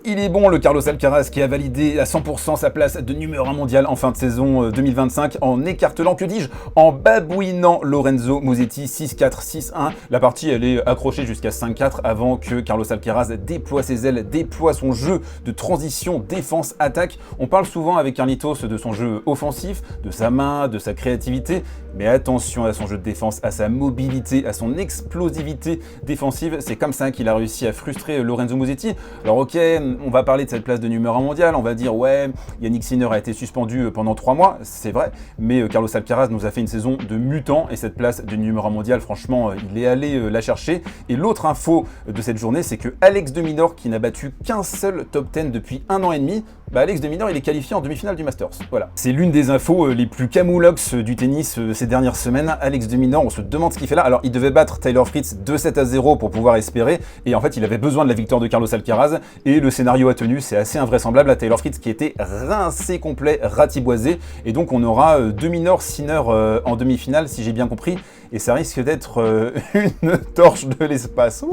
Il est bon, le Carlos Alcaraz qui a validé à 100% sa place de numéro 1 mondial en fin de saison 2025 en écartelant, que dis-je, en babouinant Lorenzo Musetti 6-4, 6-1. La partie, elle est accrochée jusqu'à 5-4 avant que Carlos Alcaraz déploie ses ailes, déploie son jeu de transition, défense, attaque. On parle souvent avec Carlitos de son jeu offensif, de sa main, de sa créativité, mais attention à son jeu de défense, à sa mobilité, à son explosivité défensive. C'est comme ça qu'il a réussi à frustrer Lorenzo Musetti. Alors ok, on va parler de cette place de numéro 1 mondial, on va dire ouais, Yannick Sinner a été suspendu pendant 3 mois, c'est vrai, mais Carlos Alcaraz nous a fait une saison de mutant et cette place de numéro 1 mondial, franchement, il est allé la chercher. Et l'autre info de cette journée, c'est que Alex de Minaur, qui n'a battu qu'un seul top 10 depuis 1 an et demi, Alex de Minaur, il est qualifié en demi-finale du Masters. Voilà. C'est l'une des infos les plus camoulox du tennis ces dernières semaines. Alex de Minaur, on se demande ce qu'il fait là. Alors, il devait battre Taylor Fritz 2-7-0 pour pouvoir espérer. Et en fait, il avait besoin de la victoire de Carlos Alcaraz. Et le scénario a tenu. C'est assez invraisemblable. À Taylor Fritz qui était rincé complet, ratiboisé. Et donc, on aura de Minaur, Sinner en demi-finale, si j'ai bien compris. Et ça risque d'être une torche de l'espace.